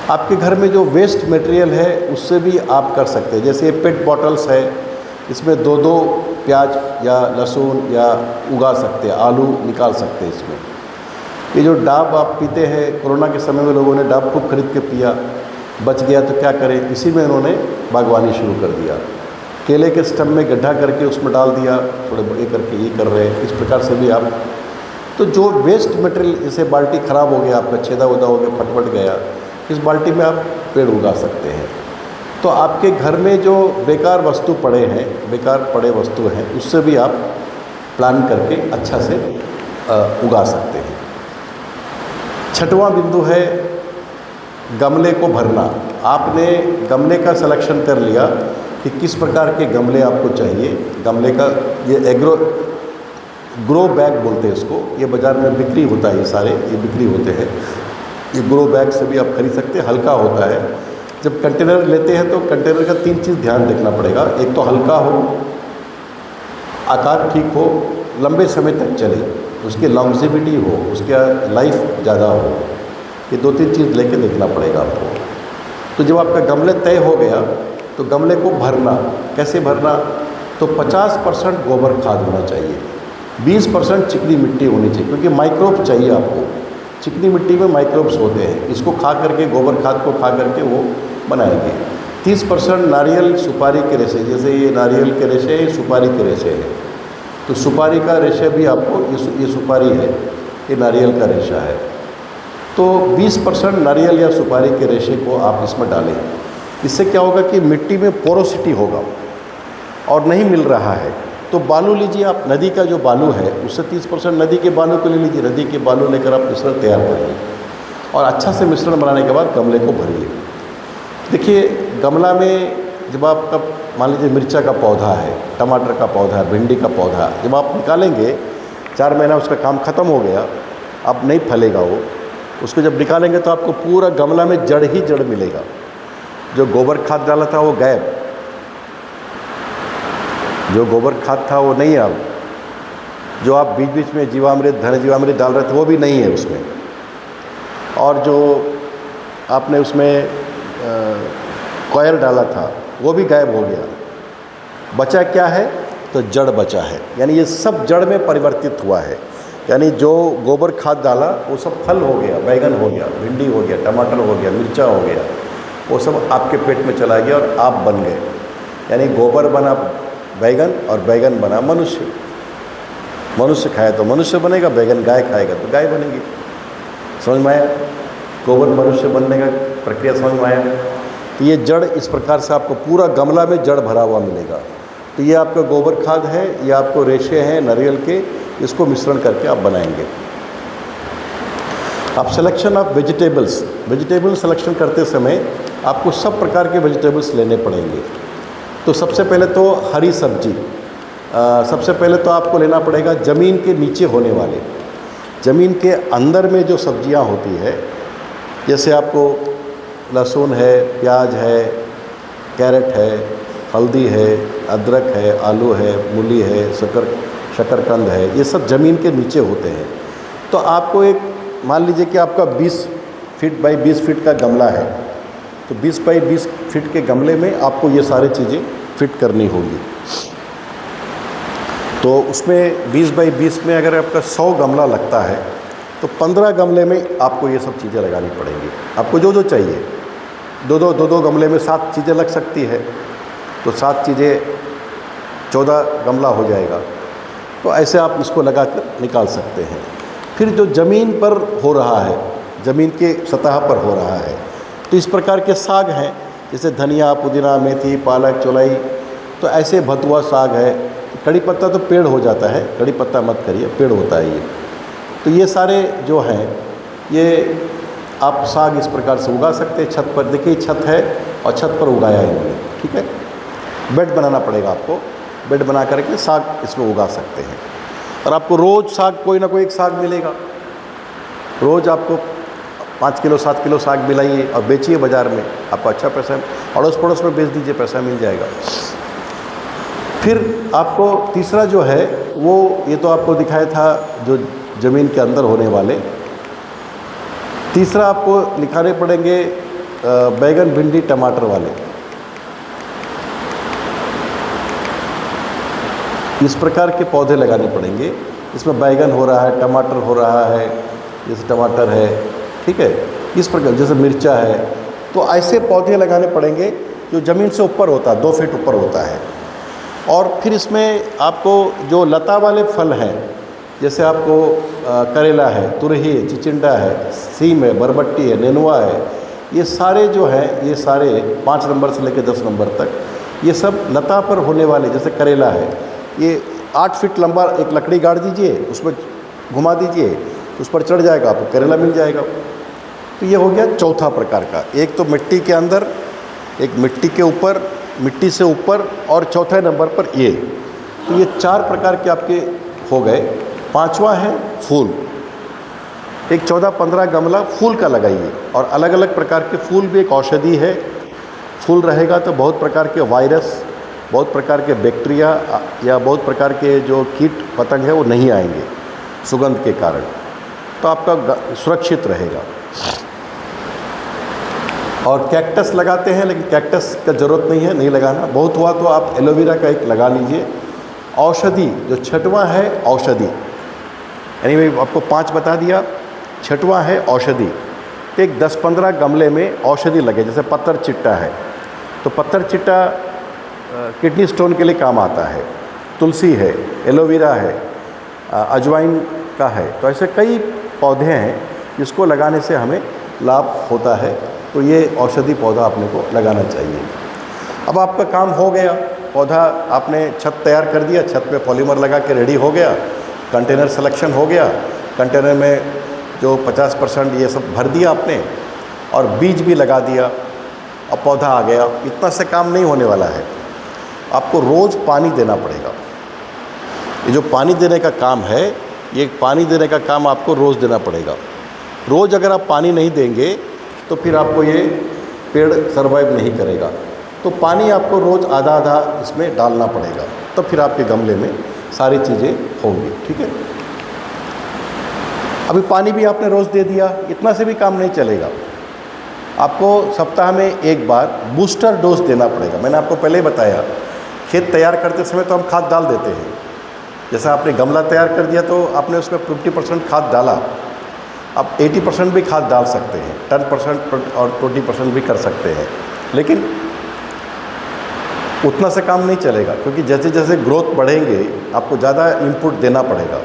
आपके घर में जो वेस्ट मटेरियल है उससे भी आप कर सकते हैं। जैसे ये पेट बॉटल्स है, इसमें दो दो प्याज या लहसुन या उगा सकते हैं, आलू निकाल सकते हैं इसमें। ये जो डाब आप पीते हैं, कोरोना के समय में लोगों ने डाब खूब खरीद के पिया, बच गया तो क्या करें, इसी में इन्होंने बागवानी शुरू कर दिया। केले के स्टम में गड्ढा करके उसमें डाल दिया, थोड़े ये करके ये कर रहे हैं। इस प्रकार से भी आप, तो जो वेस्ट मटेरियल, जैसे बाल्टी ख़राब हो गया आपका, छेदा उदा हो गया, फट गया, इस बाल्टी में आप पेड़ उगा सकते हैं। तो आपके घर में जो बेकार वस्तु पड़े हैं, बेकार पड़े वस्तु हैं, उससे भी आप प्लान करके अच्छा से उगा सकते हैं। छठवां बिंदु है गमले को भरना। आपने गमले का सिलेक्शन कर लिया कि किस प्रकार के गमले आपको चाहिए। गमले का ये ग्रो बैग बोलते हैं इसको, ये बाज़ार में बिक्री होता है, ये सारे ये बिक्री होते हैं। ये ग्रो बैग से भी आप खरीद सकते हैं, हल्का होता है। जब कंटेनर लेते हैं तो कंटेनर का 3 चीज़ ध्यान देखना पड़ेगा। एक तो हल्का हो, आकार ठीक हो, लंबे समय तक चले, उसकी लॉन्जिविटी हो, उसका लाइफ ज़्यादा हो। ये 2-3 चीज़ लेके देखना पड़ेगा आपको। तो जब आपका गमले तय हो गया तो गमले को भरना, कैसे भरना, तो 50% गोबर खाद होना चाहिए, 20% चिकनी मिट्टी होनी चाहिए, क्योंकि माइक्रोब चाहिए आपको। चिकनी मिट्टी में माइक्रोब्स होते हैं, इसको खा करके, गोबर खाद को खा करके वो बनाएंगे। 30% नारियल सुपारी के रेशे, जैसे ये नारियल के रेशे हैं, सुपारी के रेशे हैं, तो सुपारी का रेशा भी आपको, ये सुपारी है, ये नारियल का रेशा है, तो 20% नारियल या सुपारी के रेशे को आप इसमें डालें। इससे क्या होगा कि मिट्टी में पोरोसिटी होगा, और नहीं मिल रहा है तो बालू लीजिए आप, नदी का जो बालू है उससे 30% नदी के बालू को ले लीजिए। नदी के बालू लेकर आप मिश्रण तैयार करिए और अच्छा से मिश्रण बनाने के बाद गमले को भरिए। देखिए गमला में जब आपका मान लीजिए मिर्चा का पौधा है, टमाटर का पौधा है, भिंडी का पौधा है, जब आप निकालेंगे 4 महीना उसका काम ख़त्म हो गया, अब नहीं फलेगा वो, उसको जब निकालेंगे तो आपको पूरा गमला में जड़ ही जड़ मिलेगा। जो गोबर खाद डाला था वो गायब, जो गोबर खाद था वो नहीं है अब, जो आप बीच बीच में जीवामृत, धन जीवामृत डाल रहे थे वो भी नहीं है उसमें, और जो आपने उसमें कॉयर डाला था वो भी गायब हो गया। बचा क्या है, तो जड़ बचा है, यानी ये सब जड़ में परिवर्तित हुआ है। यानी जो गोबर खाद डाला वो सब फल हो गया, बैगन हो गया, भिंडी हो गया, टमाटर हो गया, मिर्चा हो गया, वो सब आपके पेट में चला गया और आप बन गए। यानी गोबर बना बैगन और बैगन बना मनुष्य। मनुष्य खाए तो मनुष्य बनेगा, बैगन गाय खाएगा तो गाय बनेगी। समझ में आया? गोबर मनुष्य बनने का प्रक्रिया समझ में आया? तो ये जड़ इस प्रकार से आपको पूरा गमला में जड़ भरा हुआ मिलेगा। तो ये आपका गोबर खाद है, ये आपको रेशे हैं नारियल के, इसको मिश्रण करके आप बनाएंगे। आप selection of vegetables, vegetable selection करते समय आपको सब प्रकार के वेजिटेबल्स लेने पड़ेंगे। तो सबसे पहले तो हरी सब्जी, सबसे पहले तो आपको लेना पड़ेगा ज़मीन के नीचे होने वाले। ज़मीन के अंदर में जो सब्जियां होती है, जैसे आपको लहसुन है, प्याज है, कैरेट है, हल्दी है, अदरक है, आलू है, मूली है, शकरकंद है, ये सब ज़मीन के नीचे होते हैं। तो आपको एक मान लीजिए कि आपका 20 फीट बाई 20 फीट का गमला है, तो 20 बाई 20 फीट के गमले में आपको ये सारी चीज़ें फिट करनी होंगी। तो उसमें 20 बाई 20 में अगर आपका 100 गमला लगता है तो 15 गमले में आपको ये सब चीज़ें लगानी पड़ेंगी। आपको जो जो चाहिए, दो गमले में 7 चीज़ें लग सकती है, तो 7 चीज़ें 14 गमला हो जाएगा। तो ऐसे आप इसको लगा कर निकाल सकते हैं। फिर जो ज़मीन पर हो रहा है, ज़मीन के सतह पर हो रहा है, तो इस प्रकार के साग हैं, जैसे धनिया, पुदीना, मेथी, पालक, चौलाई, तो ऐसे भतुआ साग है। कड़ी पत्ता तो पेड़ हो जाता है, कड़ी पत्ता मत करिए, पेड़ होता है ये। तो ये सारे जो हैं, ये आप साग इस प्रकार से उगा सकते हैं छत पर। देखिए छत है और छत पर उगाया है इन्होंने, ठीक है। बेड बनाना पड़ेगा आपको, बेड बना करके साग इसमें उगा सकते हैं। और आपको रोज़ साग, कोई ना कोई एक साग मिलेगा। रोज़ आपको 5 किलो 7 किलो साग मिलाइए और बेचिए बाज़ार में, आपको अच्छा पैसा, अड़ोस पड़ोस में बेच दीजिए, पैसा मिल जाएगा। फिर आपको तीसरा जो है वो, ये तो आपको दिखाया था जो ज़मीन के अंदर होने वाले। तीसरा आपको लिखाने पड़ेंगे बैगन, भिंडी, टमाटर वाले। इस प्रकार के पौधे लगाने पड़ेंगे। इसमें बैगन हो रहा है, टमाटर हो रहा है, जैसे टमाटर है, ठीक है, इस प्रकार, जैसे मिर्चा है। तो ऐसे पौधे लगाने पड़ेंगे जो ज़मीन से ऊपर होता है, 2 फीट ऊपर होता है। और फिर इसमें आपको जो लता वाले फल हैं, जैसे आपको करेला है, तुरही है, चिचिंडा है, सीम है, बरबट्टी है, नेनुआ है, ये सारे जो हैं, ये सारे 5 नंबर से लेकर 10 नंबर तक, ये सब लता पर होने वाले, जैसे करेला है, ये 8 फीट लंबा एक लकड़ी गाड़ दीजिए, उसमें घुमा दीजिए, उस पर चढ़ जाएगा, आपको करेला मिल जाएगा। तो ये हो गया चौथा प्रकार का। एक तो मिट्टी के अंदर, एक मिट्टी के ऊपर, मिट्टी से ऊपर, और चौथे नंबर पर ये। तो ये 4 प्रकार के आपके हो गए। 5वां है फूल। एक 14-15 गमला फूल का लगाइए, और अलग अलग प्रकार के फूल भी एक औषधि है। फूल रहेगा तो बहुत प्रकार के वायरस, बहुत प्रकार के बैक्टीरिया या बहुत प्रकार के जो कीट पतंग है वो नहीं आएंगे सुगंध के कारण, तो आपका सुरक्षित रहेगा। और कैक्टस लगाते हैं, लेकिन कैक्टस का ज़रूरत नहीं है, नहीं लगाना। बहुत हुआ तो आप एलोवेरा का एक लगा लीजिए। औषधि जो 6वां है औषधि, यानी मैं आपको 5 बता दिया, 6वां है औषधि। एक 10-15 गमले में औषधि लगे, जैसे पत्थर चिट्टा है, तो पत्थर चिट्टा किडनी स्टोन के लिए काम आता है। तुलसी है, एलोवेरा है, अजवाइन का है। तो ऐसे कई पौधे हैं जिसको लगाने से हमें लाभ होता है। तो ये औषधि पौधा आपने को लगाना चाहिए। अब आपका काम हो गया, पौधा आपने छत तैयार कर दिया, छत पे पॉलीमर लगा के रेडी हो गया, कंटेनर सिलेक्शन हो गया, कंटेनर में जो 50% ये सब भर दिया आपने, और बीज भी लगा दिया, और पौधा आ गया। इतना से काम नहीं होने वाला है, आपको रोज़ पानी देना पड़ेगा। ये जो पानी देने का काम है, ये पानी देने का काम आपको रोज़ देना पड़ेगा। रोज़ अगर आप पानी नहीं देंगे तो फिर आपको ये पेड़ सर्वाइव नहीं करेगा। तो पानी आपको रोज़ आधा आधा इसमें डालना पड़ेगा, तब फिर आपके गमले में सारी चीज़ें होंगी, ठीक है। अभी पानी भी आपने रोज़ दे दिया, इतना से भी काम नहीं चलेगा। आपको सप्ताह में एक बार बूस्टर डोज देना पड़ेगा। मैंने आपको पहले ही बताया, खेत तैयार करते समय तो हम खाद डाल देते हैं। जैसा आपने गमला तैयार कर दिया तो आपने उसमें 50% खाद डाला, आप 80% भी खाद डाल सकते हैं, 10% और 20% भी कर सकते हैं, लेकिन उतना से काम नहीं चलेगा, क्योंकि जैसे जैसे ग्रोथ बढ़ेंगे आपको ज़्यादा इनपुट देना पड़ेगा।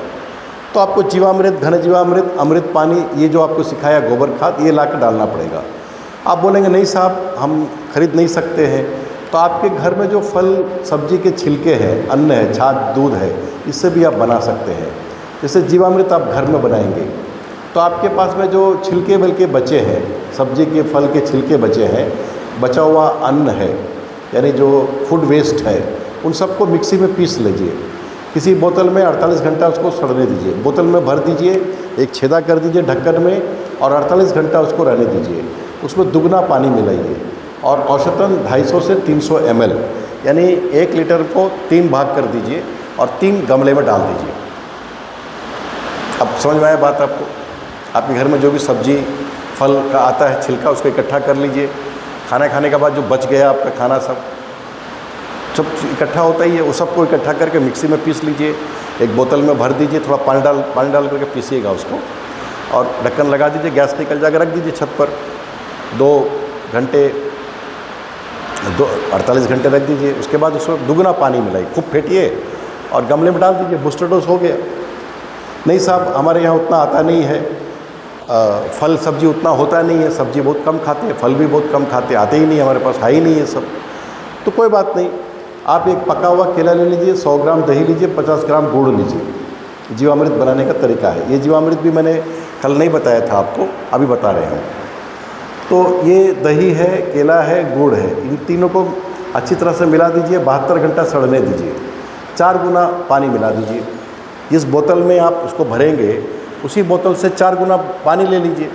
तो आपको जीवामृत, घन जीवामृत, अमृत पानी, ये जो आपको सिखाया गोबर खाद, ये ला कर डालना पड़ेगा। आप बोलेंगे नहीं साहब हम खरीद नहीं सकते हैं, तो आपके घर में जो फल सब्जी के छिलके हैं, अन्न है, छाछ, दूध है, इससे भी आप बना सकते हैं। जैसे जीवामृत आप घर में बनाएंगे तो आपके पास में जो छिलके बल्कि बचे हैं, सब्जी के फल के छिलके बचे हैं, बचा हुआ अन्न है, यानी जो फूड वेस्ट है, उन सबको मिक्सी में पीस लीजिए। किसी बोतल में 48 घंटा उसको सड़ने दीजिए, बोतल में भर दीजिए, एक छेदा कर दीजिए ढक्कन में, और 48 घंटा उसको रहने दीजिए। उसमें दुगना पानी मिलाइए, और औसतन 250 से 300 ml, यानी 1 लीटर को 3 भाग कर दीजिए और 3 गमले में डाल दीजिए। अब समझ में आया बात आपको? आपके घर में जो भी सब्जी फल का आता है छिलका, उसको इकट्ठा कर लीजिए। खाना खाने के बाद जो बच गया आपका खाना सब इकट्ठा होता ही है, वो सबको इकट्ठा करके मिक्सी में पीस लीजिए। एक बोतल में भर दीजिए, थोड़ा पानी डाल करके पीसिएगा उसको, और ढक्कन लगा दीजिए, गैस निकल जाकर रख दीजिए छत पर। 48 घंटे रख दीजिए। उसके बाद उसमें दुगना पानी मिलाइए, खूब फेंटिए और गमले में डाल दीजिए। बूस्टर डोज हो गया। नहीं साहब, हमारे यहाँ उतना आता नहीं है, फल सब्जी उतना होता नहीं है, सब्जी बहुत कम खाते हैं, फल भी बहुत कम खाते हैं, आते ही नहीं हमारे पास, है ही नहीं है सब, तो कोई बात नहीं। आप एक पका हुआ केला ले लीजिए, 100 ग्राम दही लीजिए, 50 ग्राम गुड़ लीजिए। जीवामृत बनाने का तरीका है ये। जीवामृत भी मैंने कल नहीं बताया था आपको, अभी बता रहे हैं। तो ये दही है, केला है, गुड़ है, इन तीनों को अच्छी तरह से मिला दीजिए। 72 घंटा सड़ने दीजिए। 4 गुना पानी मिला दीजिए। जिस बोतल में आप उसको भरेंगे उसी बोतल से 4 गुना पानी ले लीजिए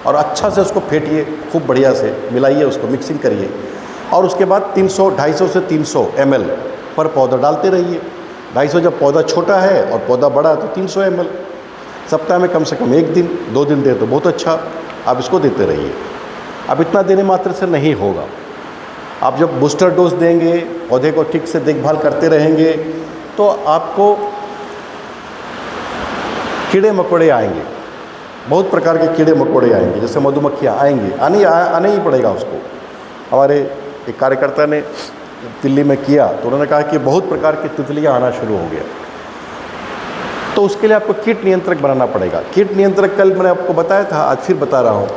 और अच्छा से उसको फेंटिए, खूब बढ़िया से मिलाइए, उसको मिक्सिंग करिए। और उसके बाद 250 से 300 ml पर पौधा डालते रहिए। 250 जब पौधा छोटा है और पौधा बड़ा है तो 300 ml सप्ताह में कम से कम 1 दिन 2 दिन दे तो बहुत अच्छा, आप इसको देते रहिए। अब इतना देने मात्र से नहीं होगा, आप जब बूस्टर डोज देंगे, पौधे को ठीक से देखभाल करते रहेंगे, तो आपको कीड़े मकोड़े आएंगे, बहुत प्रकार के कीड़े मकोड़े आएंगे, जैसे मधुमक्खियाँ आएंगी, आने ही पड़ेगा उसको। हमारे एक कार्यकर्ता ने दिल्ली में किया तो उन्होंने कहा कि बहुत प्रकार की तितलियाँ आना शुरू हो गया। तो उसके लिए आपको कीट नियंत्रक बनाना पड़ेगा। कीट नियंत्रक कल मैंने आपको बताया था, आज फिर बता रहा हूँ।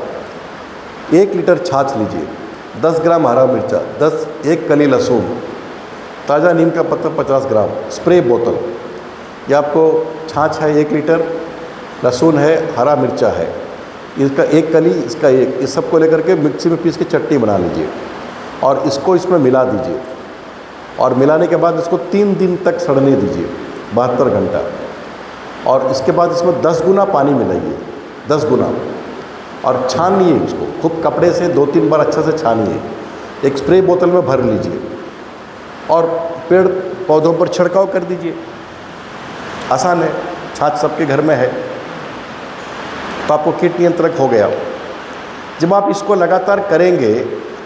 1 लीटर छाछ लीजिए, 10 ग्राम हरा मिर्चा, 1 कली लहसुन, ताज़ा नीम का पत्ता 50 ग्राम, स्प्रे बोतल। ये आपको छाछ है 1 लीटर, लहसुन है, हरा मिर्चा है, इसका 1 कली, इसका 1, इस सबको लेकर के मिक्सी में पीस के चटनी बना लीजिए और इसको इसमें मिला दीजिए। और मिलाने के बाद इसको 3 दिन तक सड़ने दीजिए, 72 घंटा। और इसके बाद इसमें 10 गुना पानी मिलाइए, 10 गुना, और छानिए उसको खूब कपड़े से 2-3 बार अच्छा से छानिए। एक स्प्रे बोतल में भर लीजिए और पेड़ पौधों पर छिड़काव कर दीजिए। आसान है, छाछ सबके घर में है, तो आपको कीट नियंत्रक हो गया। जब आप इसको लगातार करेंगे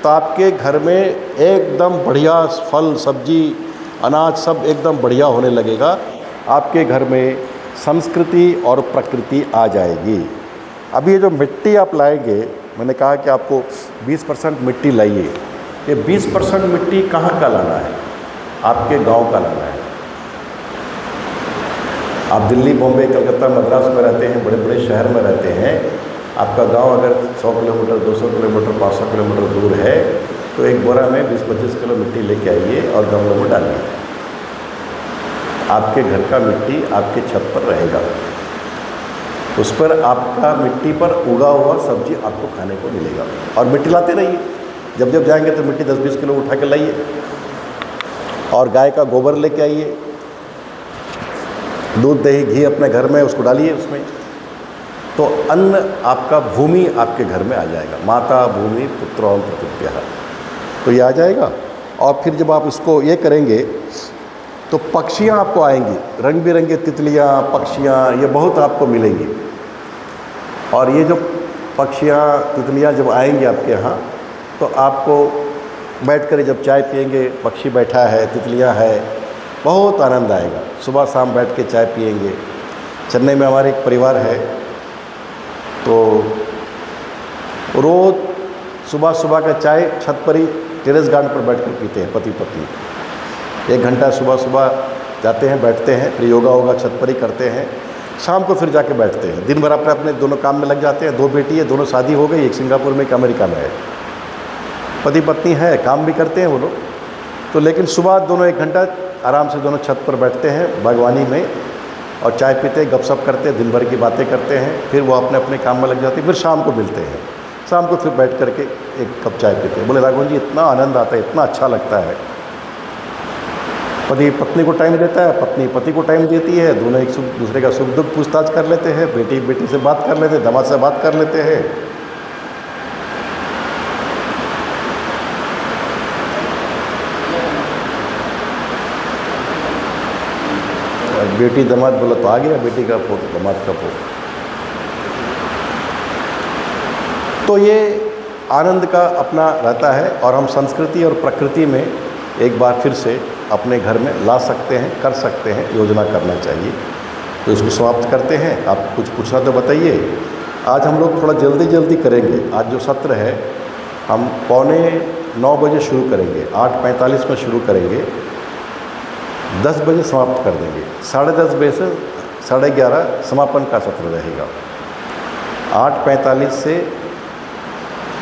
तो आपके घर में एकदम बढ़िया फल सब्जी अनाज सब एकदम बढ़िया होने लगेगा। आपके घर में संस्कृति और प्रकृति आ जाएगी। अब ये जो मिट्टी आप लाएंगे, मैंने कहा कि आपको 20% मिट्टी लाइए। ये 20% मिट्टी कहाँ का लाना है? आपके गांव का लाना है। आप दिल्ली, बॉम्बे, कलकत्ता, मद्रास में रहते हैं, बड़े बड़े शहर में रहते हैं। आपका गांव अगर 100 किलोमीटर, 200 किलोमीटर, 500 किलोमीटर दूर है, तो एक बोरा में 20-25 किलो मिट्टी लेके आइए और गमलों में डालिए। आपके घर का मिट्टी आपके छत पर रहेगा, उस पर आपका मिट्टी पर उगा हुआ सब्जी आपको खाने को मिलेगा। और मिट्टी लाते रहिए, जब जब जाएंगे तो मिट्टी 10-20 किलो उठा के लाइए। और गाय का गोबर लेके आइए, दूध दही घी अपने घर में उसको डालिए उसमें, तो अन्न आपका, भूमि आपके घर में आ जाएगा। माता भूमि पुत्रों प्रकृत्यः, तो ये आ जाएगा। और फिर जब आप इसको ये करेंगे तो पक्षियाँ आपको आएंगी, रंग बिरंगे तितलियाँ, पक्षियाँ, ये बहुत आपको मिलेंगी। और ये जो पक्षियाँ तितलियाँ जब आएंगी आपके यहाँ, तो आपको बैठ कर जब चाय पिएंगे, पक्षी बैठा है, तितलियाँ है, बहुत आनंद आएगा। सुबह शाम बैठ के चाय पिएंगे। चेन्नई में हमारे एक परिवार है, तो रोज़ सुबह सुबह का चाय छत पर ही टेरेस गार्डन पर बैठ कर पीते हैं, पति पत्नी। 1 घंटा सुबह सुबह जाते हैं, बैठते हैं, फिर योगा होगा छत पर ही करते हैं, शाम को फिर जाके बैठते हैं। दिन भर अपने अपने दोनों काम में लग जाते हैं। 2 बेटी है, दोनों शादी हो गई, एक सिंगापुर में, एक अमेरिका में है। पति पत्नी है, काम भी करते हैं वो लोग, तो लेकिन सुबह दोनों 1 घंटा आराम से दोनों छत पर बैठते हैं बागवानी में और चाय पीते हैं, गपशप करते हैं, दिन भर की बातें करते हैं। फिर वो अपने अपने काम में लग जाते हैं, फिर शाम को मिलते हैं। शाम को फिर बैठ करके 1 कप चाय पीते हैं। बोले राघवन जी, इतना आनंद आता है, इतना अच्छा लगता है। पति पत्नी को टाइम देता है, पत्नी पति को टाइम देती है, दोनों एक दूसरे का सुख दुख पूछताछ कर लेते हैं, बेटी बेटी से बात कर लेते हैं, दामाद से बात कर लेते हैं। बेटी दामाद बोला तो आ गया बेटी का फोटो, दामाद का फोटो। तो ये आनंद का अपना रहता है और हम संस्कृति और प्रकृति में एक बार फिर से अपने घर में ला सकते हैं, कर सकते हैं, योजना करना चाहिए। तो इसको समाप्त करते हैं। आप कुछ पूछना तो बताइए। आज हम लोग थोड़ा जल्दी करेंगे। आज जो सत्र है हम 8:45 बजे शुरू करेंगे, 8:45 में शुरू करेंगे, 10 बजे समाप्त कर देंगे। 10:30 बजे से 11:30 समापन का सत्र रहेगा। 8:45 से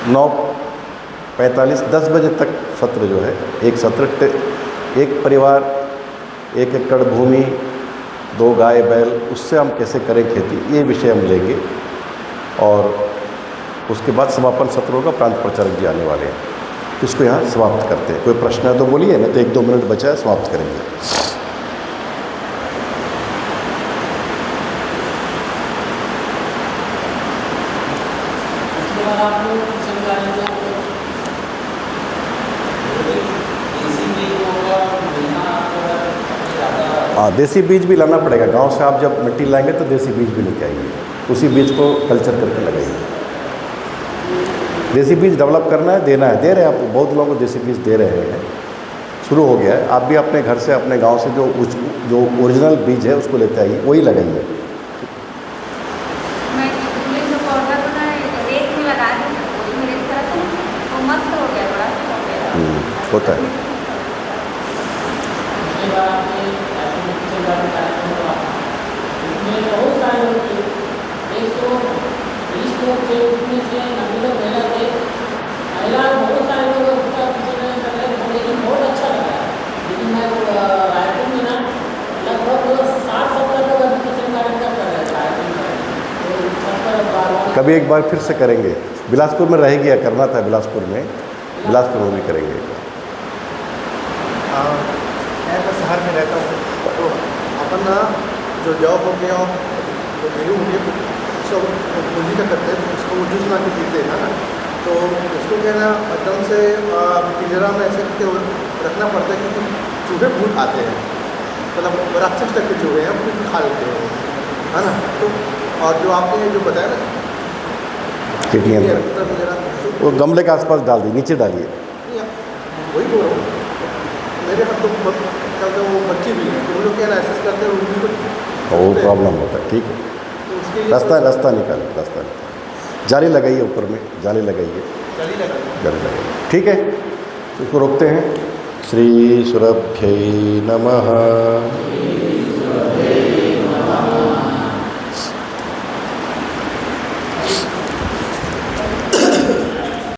9:45 10 बजे तक सत्र जो है, एक सत्र, एक परिवार 1 एकड़ भूमि, 2 गाय बैल, उससे हम कैसे करें खेती, ये विषय हम लेंगे। और उसके बाद समापन सत्र होगा, प्रांत प्रचारक जी आने वाले हैं। तो इसको यहाँ समाप्त करते हैं। कोई प्रश्न है तो बोलिए, नहीं तो 1-2 मिनट बचा है, समाप्त करेंगे। हाँ, देसी बीज भी लाना पड़ेगा। गांव से आप जब मिट्टी लाएंगे तो देसी बीज भी लेके आएंगे, उसी बीज को कल्चर करके लगाएंगे। देसी बीज डेवलप करना है, देना है, दे रहे हैं आपको, बहुत लोगों को देसी बीज दे रहे हैं, शुरू हो गया है। आप भी अपने घर से, अपने गांव से जो ओरिजिनल बीज है उसको लेते आइए, वही लगाइए। होता है। कभी एक बार फिर से करेंगे। बिलासपुर में रह गया, करना था बिलासपुर में भी करेंगे।
मैं तो शहर में रहता हूँ, तो अपन ना जो जॉब हो गया, जो गेहूँ हो गया, सब पूंजी का करते हैं, तो उसको वो जूस बना के पीते हैं ना। तो उसको क्या ना एकदम से पिंजरा में ऐसे करके रखना पड़ता है, क्योंकि चूहे बहुत आते हैं, मतलब राक्षस तक के चूहे हैं, वो खा लेते हैं, है ना। तो और जो आपने जो बताया ना
वो गमले के आसपास डाल दी, नीचे डालिए।
वही बोल रहा हूँ, मेरे हाथ तो वो बच्चे भी हैं, तो वो लोग क्या एहसास करते हैं, उनको
वो प्रॉब्लम होता है। ठीक है,
तो
रास्ता निकालिए, जाली लगाइए, ऊपर में जाली लगाइए, ठीक है। तो इसको रोकते हैं। श्री सुरभ्यै नमः।